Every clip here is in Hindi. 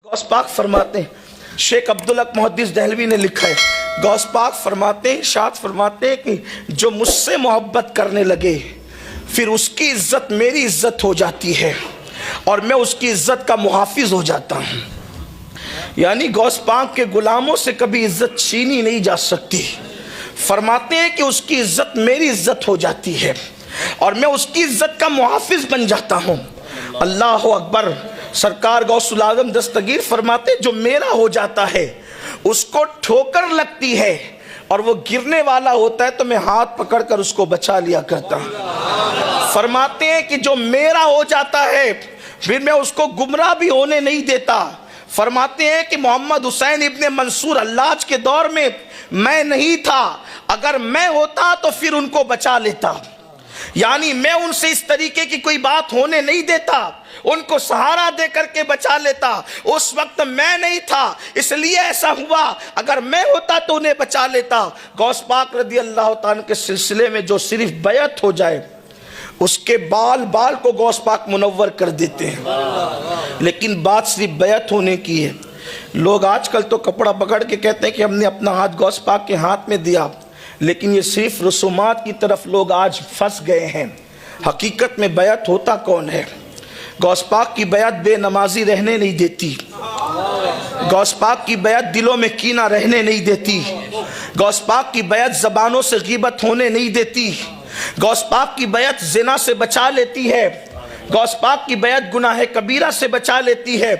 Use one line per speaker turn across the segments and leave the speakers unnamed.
गौस पाक फरमाते हैं, शेख अब्दुल हक मुहद्दिस दहलवी ने लिखा है, गौस पाक फरमाते हैं, इरशाद फरमाते हैं कि जो मुझसे मोहब्बत करने लगे फिर उसकी इज्जत मेरी इज्जत हो जाती है और मैं उसकी इज्जत का मुहाफिज हो जाता हूँ। यानी गौस पाक के गुलामों से कभी इज्जत छीनी नहीं जा सकती। फरमाते हैं कि उसकी इज्जत मेरी इज्जत हो जाती है और मैं उसकी इज्जत का मुहाफिज बन जाता हूँ। अल्लाह अकबर। सरकार गौसुल आजम दस्तगीर फरमाते, जो मेरा हो जाता है उसको ठोकर लगती है और वो गिरने वाला होता है तो मैं हाथ पकड़कर उसको बचा लिया करता हूँ। फरमाते हैं कि जो मेरा हो जाता है फिर मैं उसको गुमराह भी होने नहीं देता। फरमाते हैं कि मोहम्मद हुसैन इब्ने मंसूर हल्लाज के दौर में मैं नहीं था, अगर मैं होता तो फिर उनको बचा लेता। यानी मैं उनसे इस तरीके की कोई बात होने नहीं देता, उनको सहारा दे करके बचा लेता। उस वक्त मैं नहीं था इसलिए ऐसा हुआ, अगर मैं होता तो उन्हें बचा लेता। गौस पाक रदी अल्लाह ताला के सिलसिले में जो सिर्फ बैत हो जाए उसके बाल बाल को गौस पाक मुनव्वर कर देते हैं। लेकिन बात सिर्फ बैत होने की है। लोग आजकल तो कपड़ा पकड़ के कहते हैं कि हमने अपना हाथ गौस पाक के हाथ में दिया, लेकिन ये सिर्फ रसूमात की तरफ लोग आज फंस गए हैं। हकीकत में बैत होता कौन है? गौस पाक की बैत बेनमाजी रहने नहीं देती, गौस पाक की बैत दिलों में कीना रहने नहीं देती, गौस पाक की बैत ज़बानों से ग़ीबत होने नहीं देती, गौस पाक की बैत ज़िना से बचा लेती है, गौस पाक की बैत गुनाह कबीरा से बचा लेती है।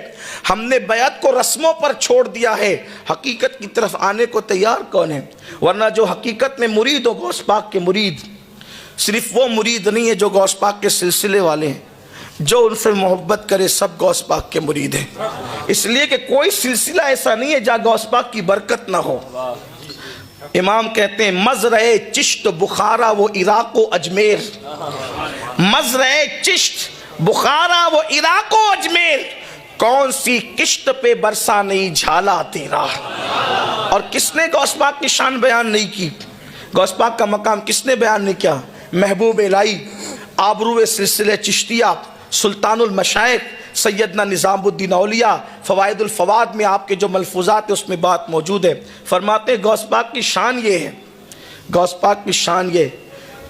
हमने बैत को रस्मों पर छोड़ दिया है, हकीकत की तरफ आने को तैयार कौन है? वरना जो हकीकत में मुरीद हो गौस पाक के मुरीद, सिर्फ वो मुरीद नहीं है जो गौस पाक के सिलसिले वाले हैं, जो उनसे मोहब्बत करे सब गौस पाक के मुरीद हैं। इसलिए कि कोई सिलसिला ऐसा नहीं है जहाँ गौस पाक की बरकत ना हो। इमाम कहते हैं, मज़रए चिश्त बुखारा वो इराक़ व अजमेर, मज़रए चिश्त बुखारा वो इराक़ व अजमेर, कौन सी किश्त पे बरसा नहीं झाला तेरा। और किसने गौस पाक की शान बयान नहीं की? गौस पाक का मकाम किसने बयान नहीं किया? महबूब इलाही, आबरू सिलसिले चिश्तिया, सुल्तानुल मशाइख सैयदना निज़ामुद्दीन औलिया, फ़वाइदुल फ़वाद में आपके जो मलफूज़ात है उसमें बात मौजूद है। फरमाते हैं गौस पाक की शान ये है, गौस पाक की शान ये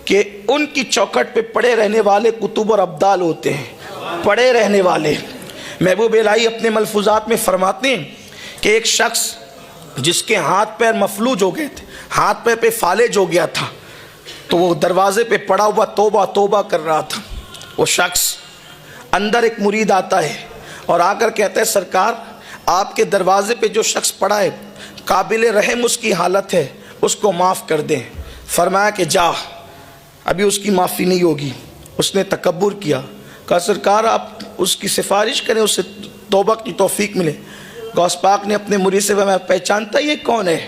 कि उनकी चौखट पे पड़े रहने वाले कुतुब और अब्दाल होते हैं, पड़े रहने वाले। महबूब इलाही अपने मलफूज़ात में फरमाते हैं कि एक शख्स जिसके हाथ पैर मफलूज हो गए थे, हाथ पैर पे फालिज हो गया था, तो वो दरवाजे पे पड़ा हुआ तौबा तौबा कर रहा था। वो शख्स अंदर एक मुरीद आता है और आकर कहता है, सरकार आपके दरवाजे पे जो शख्स पड़ा है काबिल रहम उसकी हालत है, उसको माफ़ कर दें। फरमाया कि जा, अभी उसकी माफ़ी नहीं होगी। उसने तकब्बुर किया, कहा सरकार आप उसकी सिफारिश करें, उससे तौबा की तौफीक मिले। गौस पाक ने अपने मुरीद से मैं पहचानता ये कौन है?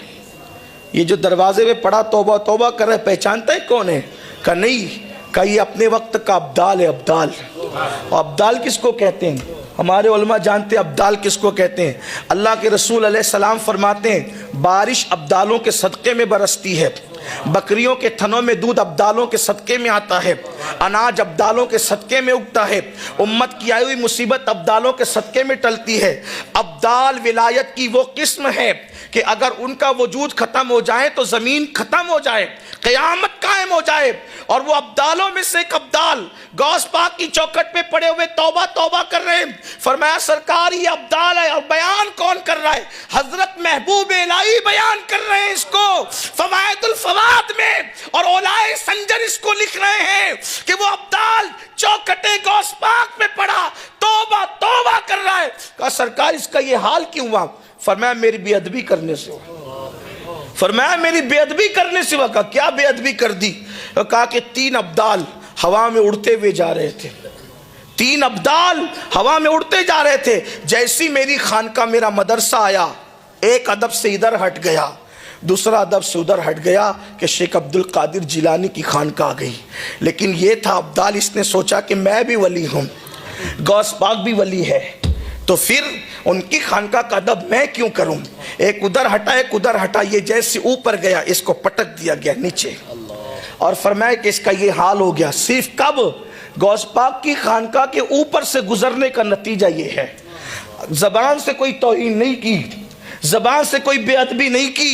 ये जो दरवाजे में पड़ा तौबा तौबा कर रहा है, पहचानता है कौन है? कहा नहीं। कहा ये अपने वक्त का अब्दाल है, अब्दाल। और अब्दाल किसको कहते हैं? हमारे उलमा जानते हैं अब्दाल किसको कहते हैं। अल्लाह के रसूल अलैहिस्सलाम फरमाते हैं, बारिश अब्दालों के सदक़े में बरसती है, बकरियों के थनों में दूध अब्दालों के सदक़े में आता है, अनाज अब्दालों के सदक़े में उगता है, उम्मत की आई हुई मुसीबत अब्दालों के सदक़े में टलती है। अब्दाल विलायत की वो किस्म है कि अगर उनका वजूद ख़त्म हो जाए तो ज़मीन ख़त्म हो जाए, क़यामत कायम हो जाए। और वो अब्दालों में से एक अब्दाल गौस पाक की चौखट पे पड़े हुए तौबा तौबा कर रहे हैं। फरमाया सरकार ये अब्दाल है। और बयान कौन कर रहा है? हजरत महबूब इलाही बयान कर रहे हैं इसको फ़वाइदुल फ़वाद में, और औलाए संजर इसको लिख रहे हैं कि वो अब्दाल चौखटे गौस पाक में पड़ा तौबा तौबा कर रहा है। कहा सरकार इसका ये हाल क्यों हुआ? फरमाया मेरी बेअदबी करने से। फरमाया मेरी बेअदबी करने से। कहा क्या बेअदबी कर दी? कहा कि 3 अब्दाल हवा में उड़ते हुए जा रहे थे, 3 अब्दाल हवा में उड़ते जा रहे थे। जैसी मेरी खानका मेरा मदरसा आया, एक अदब से इधर हट गया, दूसरा अदब से उधर हट गया कि शेख अब्दुल कादिर जिलानी की खानका आ गई। लेकिन ये था अब्दाल, इसने सोचा कि मैं भी वली हूँ, गौस पाक भी वली है, तो फिर उनकी खानका का अदब मैं क्यों करूं? एक उधर हटा एक उधर हटा, ये जैसे ऊपर गया इसको पटक दिया गया नीचे। और फरमाया कि इसका ये हाल हो गया। सिर्फ कब? गौस पाक की खानका के ऊपर से गुजरने का नतीजा ये है। जबान से कोई तौहीन नहीं की, जबान से कोई बेअदबी नहीं की,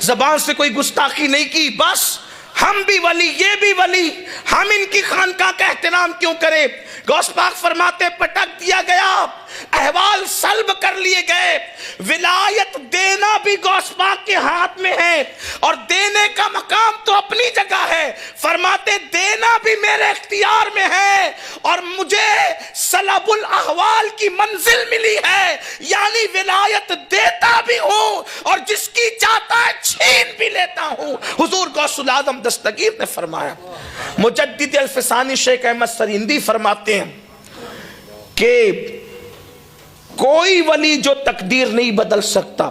जबान से कोई गुस्ताखी नहीं की। बस हम भी वली, ये भी वली, हम इनकी खानका का एहतराम क्यों करें? गौस पाक फरमाते पटक दिया गया, अहवाल सल्ब कर लिए गए। विलायत देना भी गौस पाक के हाथ में है और देने का मकाम तो अपनी जगह है। फरमाते देना भी मेरे इख्तियार में है और मुझे सलबुल अहवाल की मंजिल मिली है, यानी विलायत देता भी हूं और जिसकी चाहता है छीन भी लेता हूं। हुजूर गौसुल आजम दस्तगीर ने फरमाया। मुजद्दिद अल-फसानी शेख अहमद सरिंदी फरमाते हैं कि कोई वली जो तकदीर नहीं बदल सकता,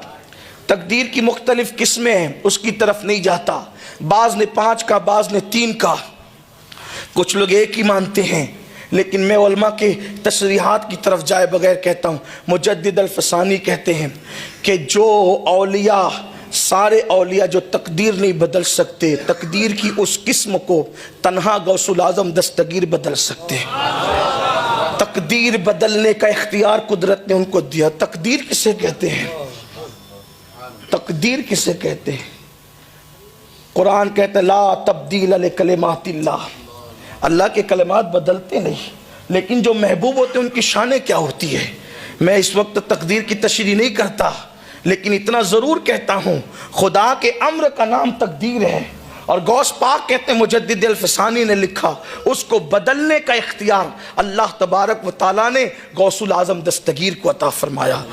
तकदीर की मुख्तलिफ किस्में हैं, उसकी तरफ नहीं जाता। बाज ने 5 का, बाज ने 3 का, कुछ लोग एक ही मानते हैं, लेकिन मैं उलमा के तशरीहात की तरफ जाए बगैर कहता हूँ, मुजद्दिद अल-फसानी कहते हैं कि जो औलिया, सारे औलिया जो तकदीर नहीं बदल सकते, तकदीर की उस किस्म को तन्हा गौसुल आजम दस्तगीर बदल सकते हैं। तकदीर बदलने का इख्तियार कुदरत ने उनको दिया। तकदीर किसे कहते हैं? तकदीर किसे कहते हैं? कुरान कहता है ला तब्दील लिकलिमातिल्लाह, अल्लाह के कलिमात बदलते नहीं, लेकिन जो महबूब होते हैं उनकी शानें क्या होती है। मैं इस वक्त तकदीर की तशरीह नहीं करता, लेकिन इतना ज़रूर कहता हूँ खुदा के अम्र का नाम तकदीर है और गौस पाक कहते हैं, मुजद्दिद अल-फसानी ने लिखा, उसको बदलने का इख्तियार अल्लाह तबारक व तआला ने गौसुल आजम दस्तगीर को अता फरमाया।